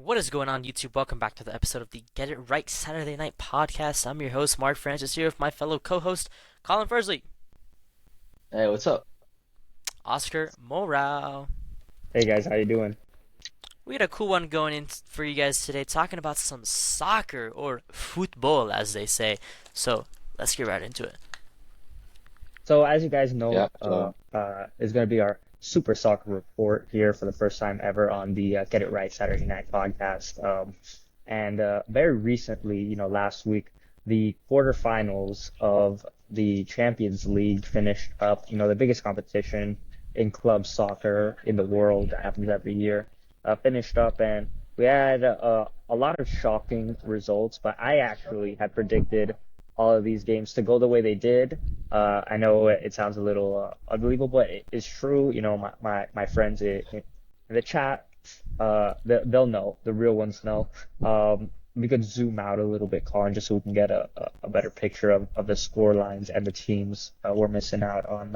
What is going on, YouTube? Welcome back to the episode of the Get It Right Saturday Night Podcast. I'm your host, Mark Francis, here with my fellow co-host, Colin Fursley, Hey, what's up? Oscar Morale. Hey guys, how you doing? We got a cool one going in for you guys today, talking about some soccer, or football, as they say. So, let's get right into it. So as you guys know, Yeah, so is going to be our Super Soccer report here for the first time ever on the Get It Right Saturday Night podcast. And very recently, last week, the quarterfinals of the Champions League finished up. The biggest competition in club soccer in the world that happens every year, finished up, and we had a lot of shocking results. But I actually had predicted all of these games to go the way they did. I know it sounds a little unbelievable, but it is true. My friends in the chat, they'll know. The real ones know. We could zoom out a little bit, Colin, just so we can get a better picture of the score lines and the teams we're missing out on.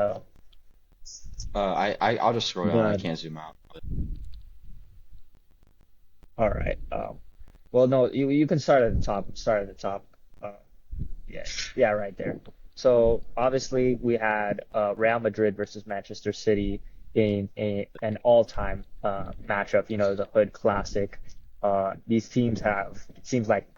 I'll just scroll down. I But can't zoom out. all right. Well, no, you can start at the top. Start at the top. Uh, yeah, yeah, right there. So obviously we had Real Madrid versus Manchester City in an all-time matchup. The Hood Classic. These teams have, it seems like,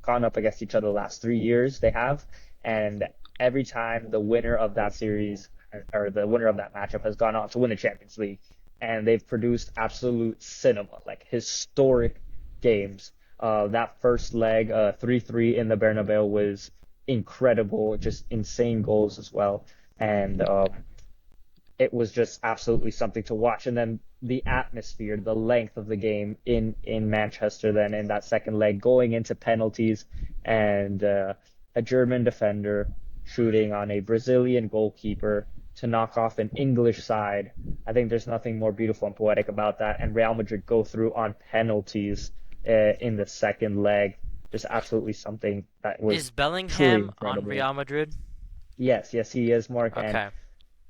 gone up against each other the last 3 years. They have, and every time the winner of that series or the winner of that matchup has gone on to win the Champions League, and they've produced absolute cinema, like historic games. That first leg, 3-3 in the Bernabeu was incredible, just insane goals as well. And it was just absolutely something to watch. And then the atmosphere, the length of the game in Manchester, then in that second leg, going into penalties, and a German defender shooting on a Brazilian goalkeeper to knock off an English side. I think there's nothing more beautiful and poetic about that. And Real Madrid go through on penalties in the second leg. Just absolutely something that Is was truly Bellingham on incredible. Real Madrid? Yes, yes, he is, Mark, and Okay,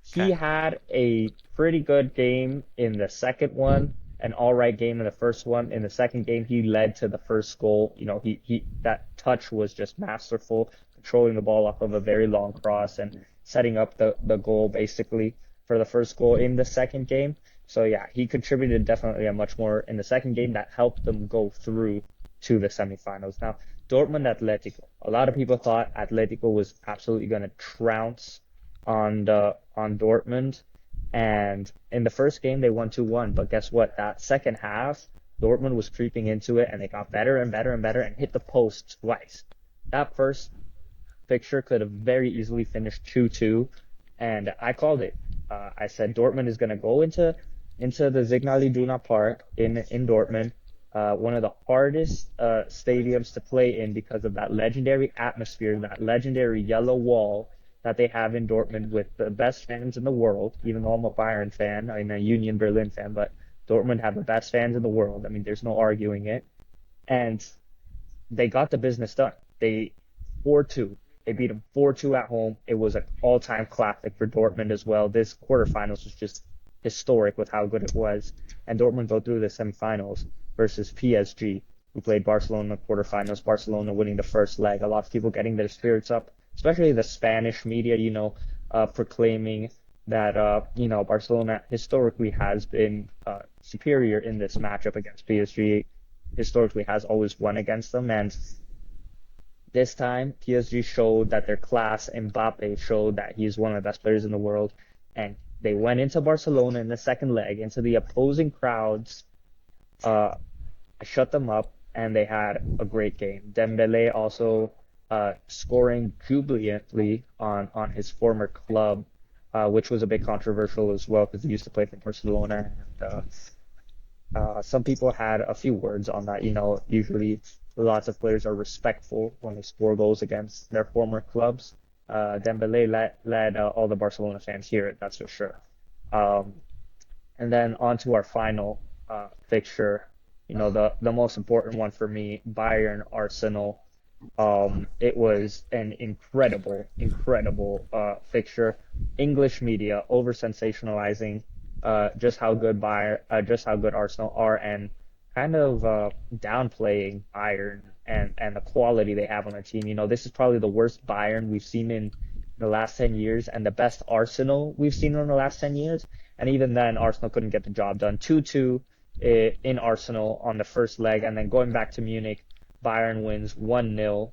he okay. had a pretty good game in the second one, an all right game in the first one. In the second game, he led to the first goal. He that touch was just masterful, controlling the ball off of a very long cross and setting up the goal basically for the first goal in the second game. So yeah, he contributed definitely a much more in the second game that helped them go through to the semifinals. Now, Dortmund Atletico. A lot of people thought Atletico was absolutely going to trounce on Dortmund. And in the first game, they won 2-1. But guess what? That second half, Dortmund was creeping into it, and they got better and better and better and hit the post twice. That first fixture could have very easily finished 2-2, and I called it. I said Dortmund is going to go into the Signal Iduna Park in Dortmund, one of the hardest stadiums to play in because of that legendary atmosphere, that legendary yellow wall that they have in Dortmund with the best fans in the world. Even though I'm a Bayern fan, I'm a Union Berlin fan, but Dortmund have the best fans in the world. I mean, there's no arguing it. And they got the business done. They 4-2. They beat them 4-2 at home. It was an all-time classic for Dortmund as well. This quarterfinals was just historic with how good it was. And Dortmund go through the semifinals versus PSG, who played Barcelona in the quarterfinals. Barcelona winning the first leg. A lot of people getting their spirits up, especially the Spanish media, proclaiming that, Barcelona historically has been superior in this matchup against PSG, historically has always won against them. And this time, PSG showed that their class. Mbappe showed that he's one of the best players in the world. And they went into Barcelona in the second leg, into the opposing crowds, uh, shut them up, and they had a great game. Dembele also scoring jubilantly on his former club, which was a bit controversial as well because he used to play for Barcelona. And some people had a few words on that. Usually lots of players are respectful when they score goals against their former clubs. Dembele led all the Barcelona fans here, that's for sure. Um, and then on to our final fixture, the most important one for me, Bayern Arsenal. It was an incredible, incredible fixture. English media over sensationalizing just how good Arsenal are, and kind of downplaying Bayern and the quality they have on their team. This is probably the worst Bayern we've seen in the last 10 years and the best Arsenal we've seen in the last 10 years. And even then, Arsenal couldn't get the job done. 2-2 in Arsenal on the first leg, and then going back to Munich, Bayern wins 1-0,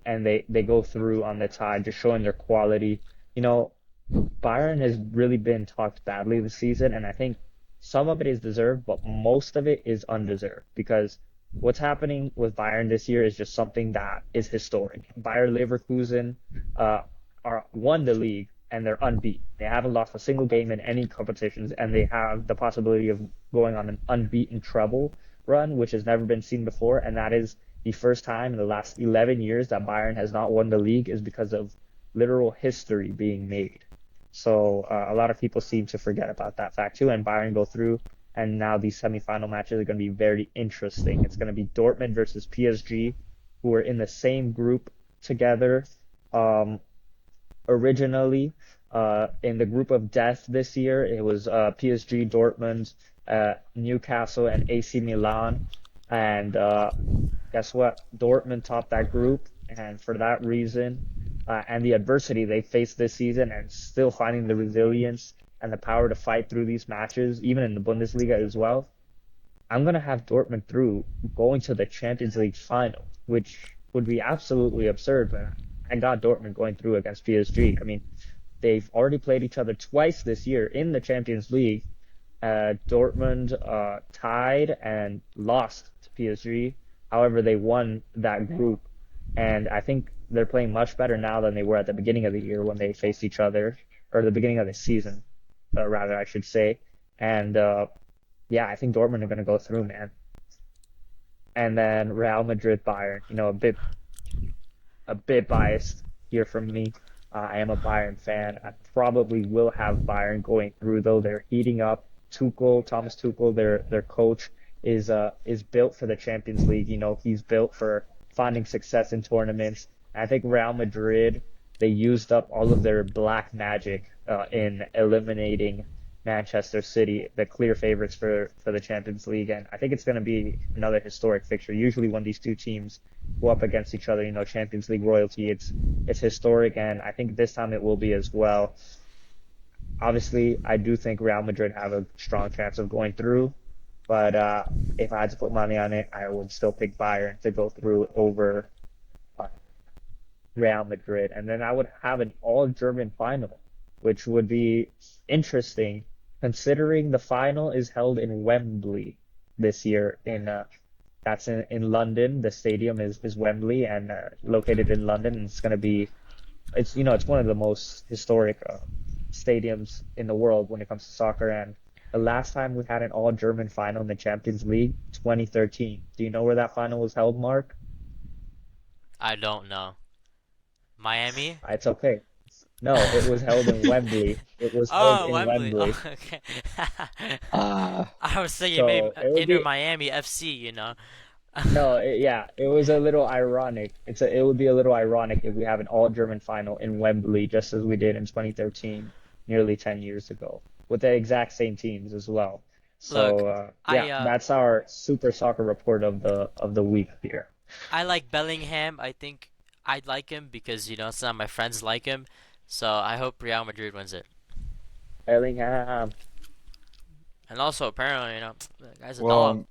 and they go through on the tie, just showing their quality. You know, Bayern has really been talked badly this season, and I think some of it is deserved, but most of it is undeserved because what's happening with Bayern this year is just something that is historic. Bayer Leverkusen are won the league and they're unbeaten. They haven't lost a single game in any competitions, and they have the possibility of going on an unbeaten treble run, which has never been seen before, and that is the first time in the last 11 years that Bayern has not won the league is because of literal history being made. So a lot of people seem to forget about that fact too, and Bayern go through, and now these semifinal matches are going to be very interesting. It's going to be Dortmund versus PSG, who are in the same group together originally. In the group of death this year, it was PSG, Dortmund, Newcastle, and AC Milan. And guess what? Dortmund topped that group, and for that reason, and the adversity they faced this season, and still finding the resilience and the power to fight through these matches, even in the Bundesliga as well, I'm going to have Dortmund through going to the Champions League final, which would be absolutely absurd, but I got Dortmund going through against PSG. I mean, they've already played each other twice this year in the Champions League. Dortmund tied and lost to PSG. However, they won that group, and I think they're playing much better now than they were at the beginning of the year when they faced each other, or the beginning of the season, rather, I should say. And yeah, I think Dortmund are going to go through, man. And then Real Madrid, Bayern. A bit biased here from me. I am a Bayern fan. I probably will have Bayern going through, though. They're heating up. Thomas Tuchel, their coach, is built for the Champions League. He's built for finding success in tournaments. I think Real Madrid, they used up all of their black magic in eliminating Manchester City, the clear favorites for the Champions League, and I think it's going to be another historic fixture. Usually when these two teams go up against each other, Champions League royalty, it's historic, and I think this time it will be as well. Obviously, I do think Real Madrid have a strong chance of going through, but if I had to put money on it, I would still pick Bayern to go through over Real Madrid, and then I would have an all-German final, which would be interesting considering the final is held in Wembley this year. That's in London. The stadium is Wembley and located in London, and it's one of the most historic stadiums in the world when it comes to soccer. And the last time we had an all-German final in the Champions League, 2013. Do you know where that final was held, Mark? I don't know. Miami? It's okay. No, it was held in Wembley. It was held Oh, in Wembley. Wembley. Oh, okay. Ah, I was thinking maybe So it would Inter be Miami FC. no, yeah, it was a little ironic. It would be a little ironic if we have an all-German final in Wembley, just as we did in 2013, nearly 10 years ago, with the exact same teams as well. Look, So I yeah, that's our Super Soccer report of the week here. I like Bellingham. I think I'd like him because some of my friends like him. So I hope Real Madrid wins it. Bellingham. And also apparently, the guy's a dog. well,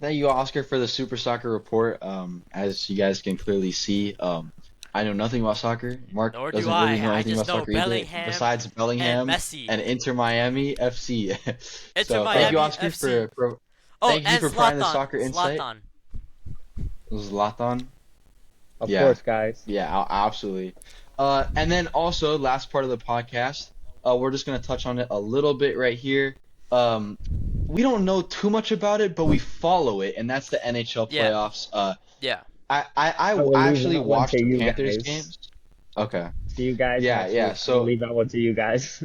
thank you, Oscar, for the Super Soccer report. As you guys can clearly see, I know nothing about soccer. Mark Nor do doesn't really know I. I anything just about know soccer either, Bellingham besides and Bellingham Messi. and Inter Miami FC. Inter So thank you, Miami Oscar, FC. for Oh, thank you and for providing the Zlatan. soccer insight. Zlatan. Zlatan. Of Yeah, course, guys. yeah, absolutely. And then also last part of the podcast, we're just gonna touch on it a little bit right here. Um, we don't know too much about it, but we follow it, and that's the NHL Yeah. playoffs. Yeah. I will I leave actually that one watched to the you Panthers guys. games. Okay. See you guys Yeah, next yeah. week. I will So, leave that one to you guys.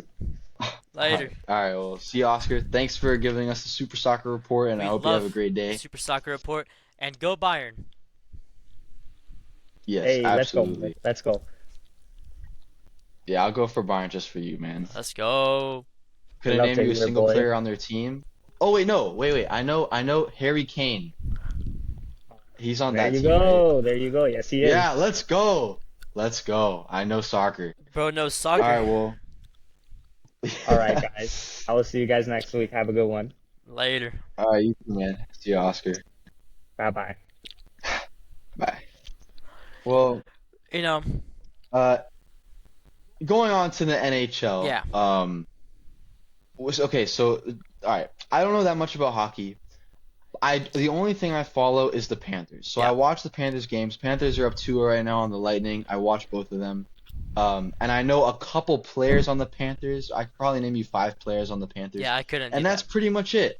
Later. all right. Well, see you, Oscar. Thanks for giving us the Super Soccer report, and I We hope you have a love great the day. Super Soccer Report. And go Bayern. Yes, Hey, let's go. absolutely. Let's go. Yeah, I'll go for Bayern just for you, man. Let's go. Couldn't Love name to you a hear, single boy. player on their team. Oh wait, no, wait. I know Harry Kane. He's on There that you team, right? go. There you go. Yes, he Yeah, is. let's go. Let's go. I know soccer. Bro knows All soccer. right, well. All right, guys. I will see you guys next week. Have a good one. Later. All right, you too, man. See you, Oscar. Bye bye. Bye. Well, You know, uh, going on to the NHL. yeah. Okay, so all right. I don't know that much about hockey. The only thing I follow is the Panthers. So I Yeah. watch the Panthers games. Panthers are up 2-0 right now on the Lightning. I watch both of them. And I know a couple players on the Panthers. I could probably name you 5 players on the Panthers. Yeah, I couldn't do And that's that. pretty much it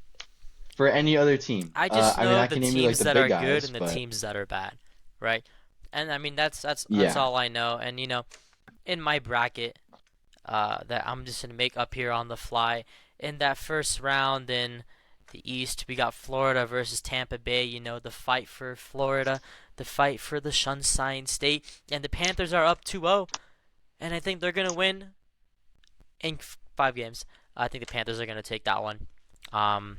for any other team. I just I mean, know I the can name you like teams the that are big good guys, and the but teams that are bad, right? And I mean that's yeah, all I know. And you know, in my bracket, that I'm just gonna make up here on the fly. In that first round in the East, we got Florida versus Tampa Bay. You know, the fight for Florida, the fight for the Sunshine State, and the Panthers are up 2-0, and I think they're gonna win in 5 games. I think the Panthers are gonna take that one. Um,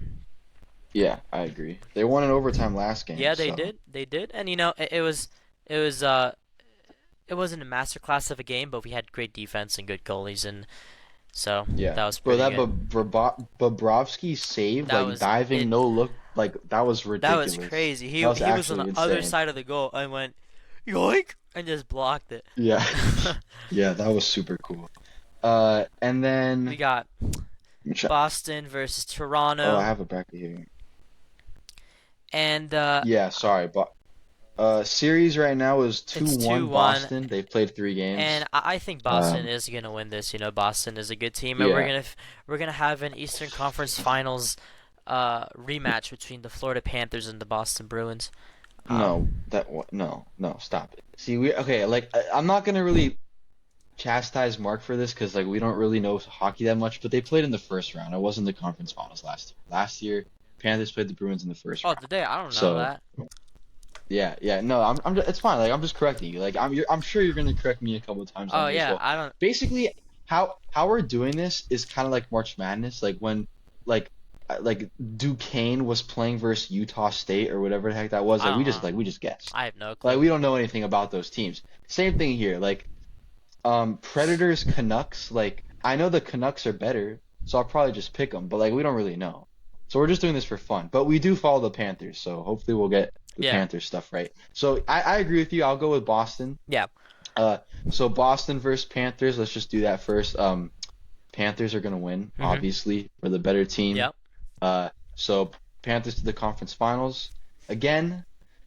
yeah, I agree. They won in overtime last game, yeah, so they did, and you know, it was it wasn't a masterclass of a game, but we had great defense and good goalies, and so yeah. that was Bro, pretty that good. Bobrovsky save, That like was diving, it. no look, like that was That was ridiculous. crazy. That was He was on actually the other insane. side of the goal. I went yoink and just blocked it. Yeah, yeah, that was super cool. And We then got let me check. Boston versus Oh, I Toronto, have it back here. and Yeah, sorry, but series right now is it's 2-1 2-1. Boston. They've played 3 games. And I think Boston Um, is gonna win this. You know, Boston is a good team, and yeah, we're gonna have an Eastern Conference Finals rematch between the Florida Panthers and the Boston Bruins. no, no, stop it. See, okay, like I'm not gonna really chastise Mark for this because like we don't really know hockey that much, but they played in the first round. It wasn't the conference finals last year. Last year, Panthers played the Bruins in the first Oh, round. did they? I don't know So that. yeah, no, it's fine. Like I'm just correcting you. Like I'm sure you're gonna correct me a couple of times on Oh it as yeah, well. I don't. Basically, how we're doing this is kind of like March Madness, like when like Duquesne was playing versus Utah State or whatever the heck that was. I don't know. We just guessed. I have no Like clue. we don't know anything about those teams. Same thing here. Like Predators Canucks. Like I know the Canucks are better, so I'll probably just pick them. But like we don't really know. So we're just doing this for fun. But we do follow the Panthers, so hopefully we'll get the Yeah, Panthers stuff right. So I agree with you. I'll go with Boston. yeah. Uh, so Boston versus Panthers. Let's just do that first. Panthers are gonna win, Mhm. obviously. We're the better team. Yep. So Panthers to the conference finals again,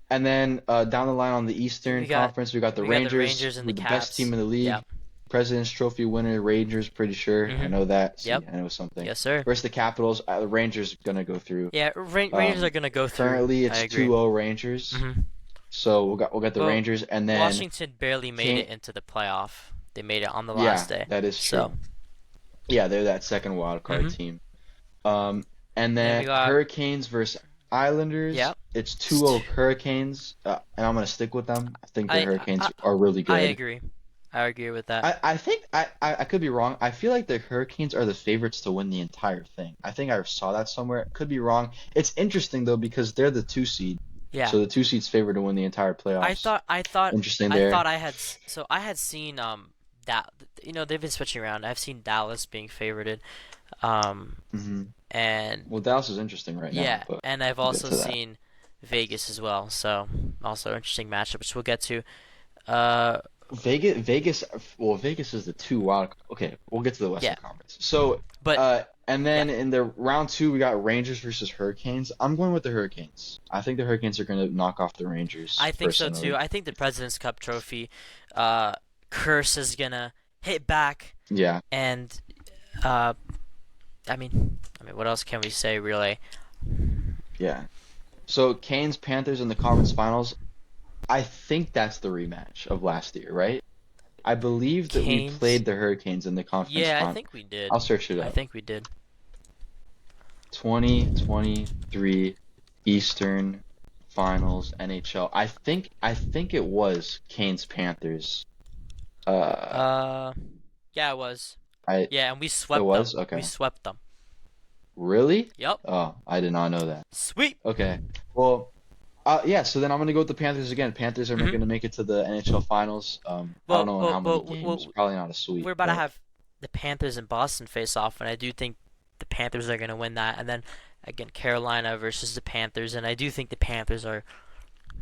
and then down the line on the Eastern We got Conference, we got the we got the Rangers, Rangers and who the are the best team Caps. in the league. Yep. President's Trophy winner, Rangers, pretty sure. I Mhm. know that. See, Yep. I know something. Yes, sir. Versus the Capitals, the Rangers gonna go through. Yeah, Rangers are Um, gonna go through. Currently, I it's agree. 2-0 Rangers. Mhm. So we'll get the Well, Rangers, and then Washington barely made it King. into the playoff. They made it on the Yeah, last day. that is So, true. Yeah, they're that second wild card mhm. team. Um, and Then we then got Hurricanes versus Islanders. yep. It's 2-0 Hurricanes, and I'm gonna stick with them. I think the I Hurricanes I are really I good. agree. I agree with that. I think I could be wrong. I feel like the Hurricanes are the favorites to win the entire thing. I think I saw that somewhere. Could be wrong. It's interesting though because they're the 2 seed, Yeah. so the 2 seed's favored to win the entire playoffs. Interesting I there. thought I had seen that you know they've been switching around. I've seen Dallas being favorited, um hmm and Well, Dallas is interesting right now, yeah, but and I've we'll get also to that. seen Vegas as well. So also interesting matchup, which we'll get to. Uh, Vegas. Well, Vegas is the two wild. Okay, we'll get to the Western yeah, Conference. So, but and yeah, then in the round two, we got Rangers versus Hurricanes. I'm going with the Hurricanes. I think the Hurricanes are going to knock off the Rangers I think so too. personally. I think the President's Cup trophy, curse is gonna hit back, Yeah, and uh, what else can we say really? yeah. So Canes Panthers in the conference finals. I think that's the rematch of last year, right? I believe that we Canes. played the Hurricanes in the conference Yeah, I final. think we did. I'll search it I up. think we did. 2023 Eastern Finals NHL. I think it was Canes Panthers. Uh, Yeah, it was. I Yeah, and we it swept them. was We okay. swept them. Really? Yep. Oh, I did not know that. Sweep. Okay. Well, yeah. So then I'm gonna go with the Panthers again. Panthers are Hmm. gonna make it to the NHL Finals. I don't Well, know in well, how many well, games. well, Probably not a sweep, we're about to but have the Panthers and Boston face off, and I do think the Panthers are going to win that. And then again, Carolina versus the Panthers, and I do think the Panthers are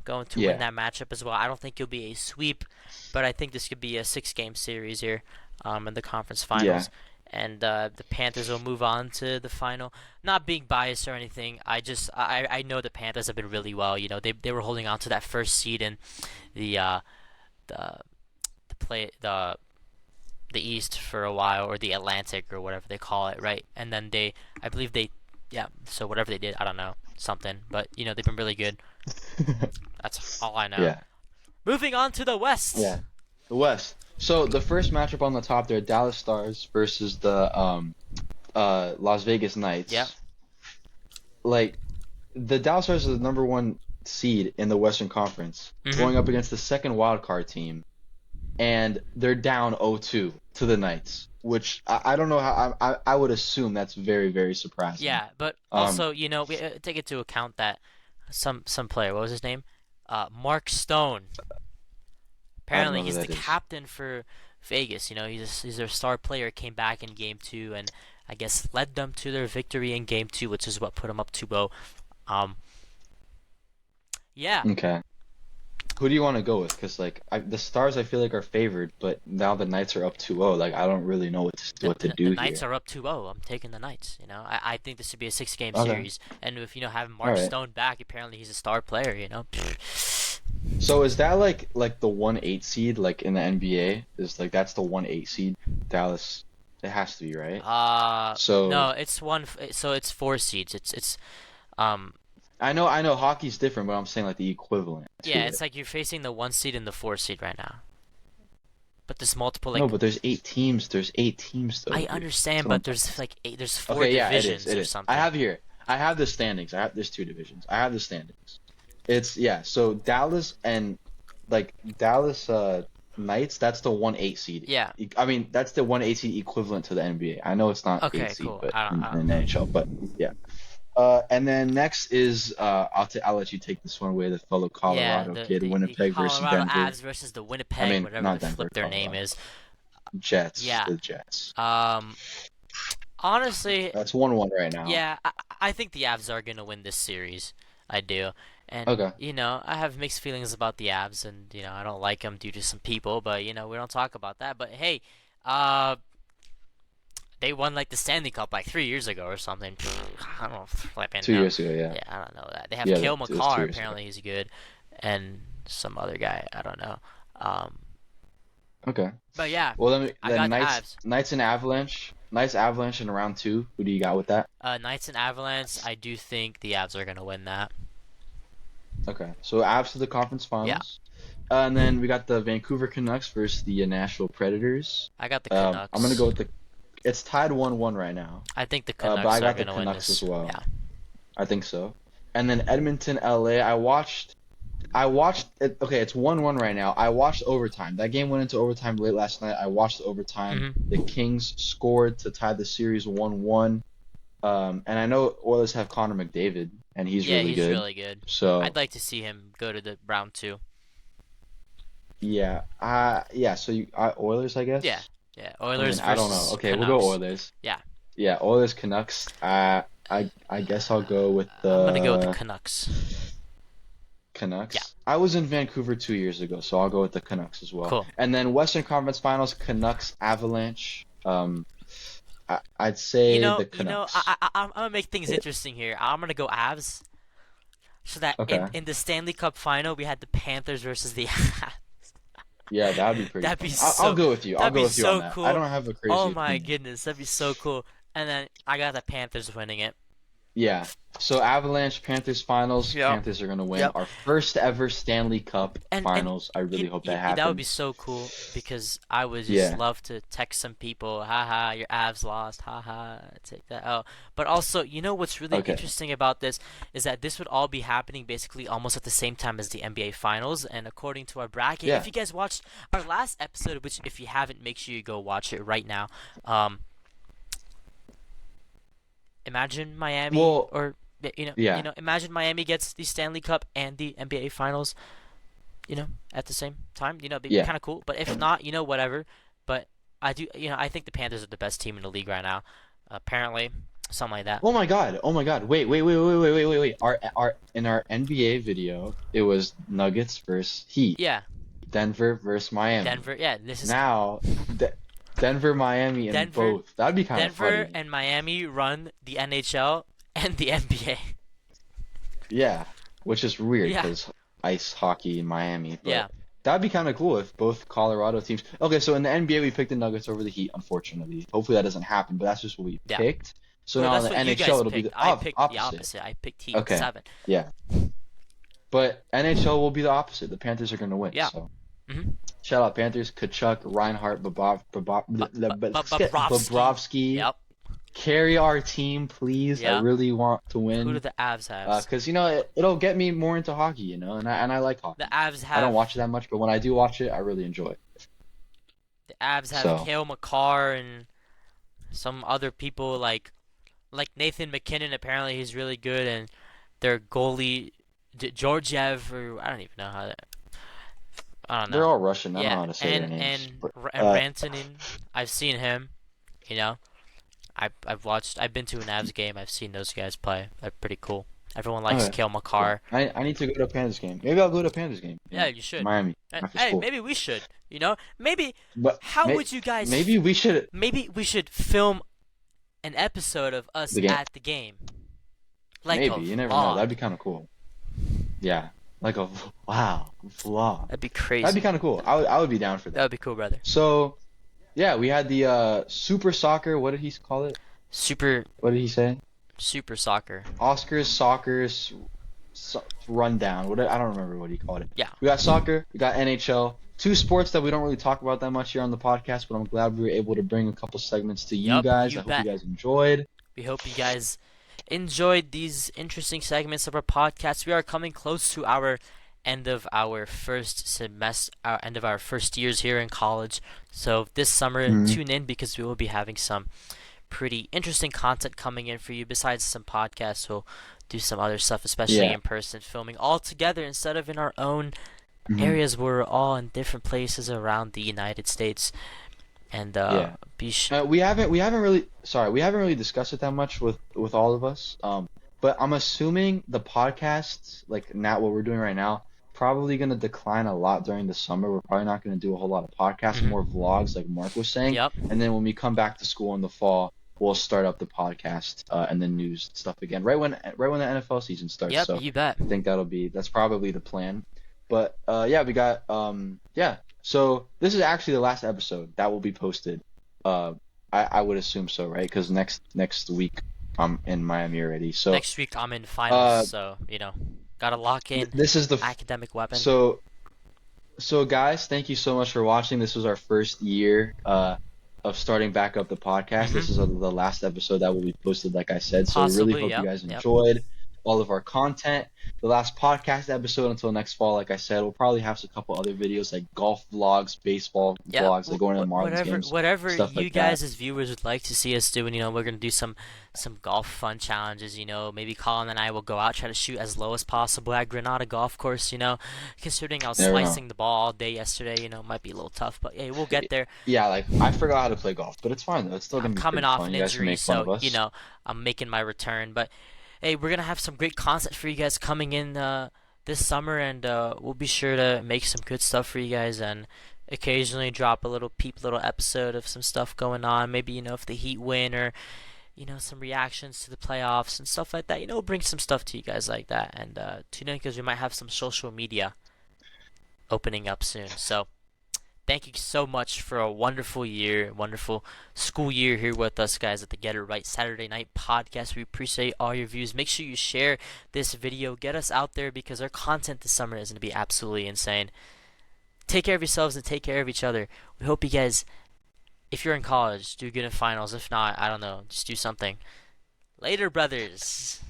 going to win yeah, that matchup as well. I don't think it'll be a sweep, but I think this could be a six-game series here, in the conference yeah. finals. And the Panthers will move on to the final. Not being biased or anything, I know the Panthers have been really well. You know, they were holding on to that first seed in the the the East for a while, or the Atlantic, or whatever they call it, right? And then I believe yeah. So whatever they did, I don't know, something. But you know, they've been really good. That's all I know. Yeah, Moving on to the yeah. West. The West. So the first matchup on the top there, Dallas Stars versus the Las Vegas Yeah. Knights. Like the Dallas Stars are the number one seed in the Western Conference, going Mhm. up against the second wild card team, and they're down 0-2 to the Knights, which I don't know how I would assume that's very, very surprising. Yeah, but Um, also, you know, we take into account that some player, what was his name? Mark Stone. I don't Apparently, know who he's the that is. captain for Vegas. You know, he's their star player. Came back in Game 2, and I guess led them to their victory in Game 2, which is what put them up 2-0. Um, yeah, Okay. Who do you want to go with? Because the Stars I feel like are favored, but now the Knights are up 2-0. Like I don't really know what to the do Knights here. are up 2-0. I'm taking the Knights. You know, I think this should be a six-game Okay. series. And if, you know, having All Mark right. Stone back, apparently he's a star player. You know. So is that like the 1-8 seed like in the NBA? Is like that's the 1-8 seed Dallas? It has to be, right? No, So it's one. So it's four seeds. Um, I know hockey's different, but I'm saying like the equivalent yeah, to it's it. like you're facing the one seed and the four seed right now. But there's multiple, No, like, but there's 8 teams. There's 8 teams though, I dude. That's understand, what I'm but talking there's like there's about. four Okay, yeah, it is. divisions It or is. I something. have here. I have the standings. There's 2 divisions. I have the standings. It's yeah. So Dallas and like Dallas Knights. That's the 1-8 seed. Yeah. I mean, that's the 1-8 seed equivalent to the NBA. I know it's not 8 Okay. seed, Cool. but I don't. in NHL, but yeah. And then next is I'll let you take this one away. The fellow Yeah. Colorado kid, The Winnipeg versus Colorado Denver. Avs versus the I Winnipeg, mean, whatever the not Denver, flip their name Colorado. is. Jets, Yeah. the Jets. Um. Honestly, That's 1-1 right now. yeah. I think the Avs are gonna win this series. I do. And Okay. you know, I have mixed feelings about the Avs, and you know, I don't like them due to some people. But you know, we don't talk about that. But hey, uh, they won like the Stanley Cup like 3 years ago or something. I don't flipping Two know. years ago, yeah. Yeah, I don't know that. They have Yeah, Kale it was 2 McCarr. years ago. Apparently, he's good, and some other guy. I don't know. Um, Okay. but yeah, Well, I then got the Knights, Avs. Knights and Avalanche, Knights Avalanche in round 2. Who do you got with that? Knights and Avalanche. I do think the Avs are gonna win that. Okay. So Avs to the conference Yeah, finals. And then we got the Vancouver Canucks versus the Nashville Predators. I got the I'm gonna go Canucks. with the. It's tied 1-1 right now. I think the But I Canucks are got the gonna win Canucks as this. well. Yeah. I think so. And then Edmonton, LA. I watched it. Okay, it's 1-1 right now. I watched overtime. That game went into overtime late last night. I watched the overtime. Hmm. The Kings scored to tie the series 1-1. And I know Oilers have Connor McDavid, and he's Yeah, really he's good. really good. So I'd like to see him go to the round two. yeah, yeah. So Oilers, I guess. Yeah, yeah. I Oilers mean, I don't know. versus Okay, we'll go Canucks. Oilers. Yeah, Yeah, Oilers Canucks. I guess I'll go with I'm gonna go with the the Canucks. Canucks. Yeah. I was in Vancouver 2 years ago, so I'll go with the Canucks as well. Cool. And then Western Conference Finals, Canucks Avalanche. I'd say the Canucks. I'm gonna make things interesting here. I'm gonna go Avs, so that Okay. in the Stanley Cup final we had the Panthers versus the Avs. Yeah, that'd be pretty That'd be fun. so. I'll go with you. I'll That'd go be with you so on that. cool. I don't have a crazy Oh my opinion. goodness, that'd be so cool. And then I got the Panthers winning it. Yeah. So Avalanche Panthers finals. Yep. Panthers are gonna win Yep. our first ever Stanley Cup And finals. I really hope that happens. that would be so cool because I would just Yeah. love to text some people, haha, your Avs lost, haha, take that out. But also, you know what's really Okay. interesting about this is that this would all be happening basically almost at the same time as the NBA Finals. And according to our bracket, Yeah. if you guys watched our last episode, which if you haven't, make sure you go watch it right now. Imagine Miami, Well, or yeah. imagine Miami gets the Stanley Cup and the NBA Finals, at the same time. It'd be Yeah. kind of cool. But if not, whatever. But I do, I think the Panthers are the best team in the league right now. Apparently, something like that. Oh my God. Oh my God. Wait. Our in our NBA video, it was Nuggets versus Heat, Yeah, Denver versus Miami. Denver. Yeah, this is Now, Denver, Miami, and Denver. both. That'd be kind of Denver funny. and Miami run the NHL and the NBA. Yeah, which is weird Yeah, because ice hockey in Miami, yeah, but that'd be kind of cool if both Colorado teams. Okay, so in the NBA we picked the Nuggets over the Heat, unfortunately. Hopefully that doesn't happen, but that's just what we yeah. picked. So Well, now in that's the what you NHL guys it'll be picked. the I picked the opposite. opposite. I picked Heat in Okay, 7. yeah, but NHL will be the opposite. The Panthers are going to win. Yeah. So Mm-hmm. shout out Panthers, Kachuk, Reinhardt, Bobrovsky. Bobrovsky. Yep. Carry our team, please. I Yeah. really want to Who do win. the Avs have? Because it'll get me more into hockey, and I like The hockey. Avs I don't have watch it that much, but when I do watch it, I really enjoy it. the Avs have So, Cale Makar and some other people like Nathan McKinnon. Apparently, he's really good, and their goalie Georgiev, or I don't even know how that. I don't they're know. all Russian. I don't know Yeah, how to say their names. and Rantanen. I've seen him. You know, I've watched. I've been to an Avs game. I've seen those guys play. They're pretty cool. Everyone likes Okay, Cale cool. Makar. I need to go to a Panthers game. Maybe I'll go to a Panthers game Yeah, in you should. Miami after Hey, school. maybe we should. Maybe. But How would you guys? maybe we should Maybe we should film an episode of us the game. at the game, like a Maybe you never know. vlog. That'd be kind of cool. Yeah, like a vlog. That'd be That'd crazy. be kind of cool. I would be down for That that. would be cool, brother. So, yeah, we had the Super Soccer. What did he call it? Super What did he say? soccer. Oscars, soccer's rundown. I don't remember what he called it. Yeah. We got soccer, we got NHL, two sports that we don't really talk about that much here on the podcast, but I'm glad we were able to bring a couple segments to you Yup, guys. you I hope bet. you guys enjoyed. We hope you guys enjoyed these interesting segments of our podcast. We are coming close to our end of our first semester, our end of our first years here in college. So this summer, tune in because we will be having some pretty interesting content coming in for you. Besides some podcasts, we'll do some other stuff, especially Yeah. in person, filming all together instead of in our own Mhm. areas. We're all in different places around the United States, and Yeah. be We haven't really discussed it that much with all of us. But I'm assuming the podcasts, like now what we're doing right now, probably gonna decline a lot during the summer. We're probably not gonna do a whole lot of podcasts, Mhm. more vlogs, like Mark was saying. Yep. And then when we come back to school in the fall, we'll start up the podcast and the news stuff again. Right when the NFL season starts. Yep, So you bet. I think that's probably the plan. But yeah, we got yeah. So this is actually the last episode that will be posted. I would assume so, right? Because next week I'm in Miami already. So Next week I'm in finals, so gotta lock in this is the academic weapon. So guys, thank you so much for watching. This was our first year of starting back up the podcast. This is the last episode that will be posted, like I said. So we really Possibly, hope yep, you guys yep. enjoyed all of our content. The last podcast episode until next fall, like I said, we'll probably have a couple other videos like golf vlogs, baseball vlogs, like going to the Marlins games. Whatever stuff you like guys that. as viewers would like to see us doing, we're gonna do some golf fun challenges. Maybe Colin and I will go out, try to shoot as low as possible at Granada Golf Course. Considering I was Never know. slicing the ball all day yesterday, might be a little tough, but hey, we'll get there. Yeah, like I forgot how to play golf, but it's fine though. It's still gonna I'm be coming pretty off fun. an You guys can injury, make fun of so us. I'm making my return. But hey, we're gonna have some great content for you guys coming in this summer, and we'll be sure to make some good stuff for you guys, and occasionally drop a little episode of some stuff going on. Maybe if the Heat win, or some reactions to the playoffs and stuff like that. We'll bring some stuff to you guys like that, and tune in because we might have some social media opening up soon. So thank you so much for a wonderful year, wonderful school year here with us, guys, at the Get It Right Saturday Night Podcast. We appreciate all your views. Make sure you share this video. Get us out there because our content this summer is going to be absolutely insane. Take care of yourselves and take care of each other. We hope you guys, if you're in college, do good in finals. If not, I don't know, just do something. Later, brothers.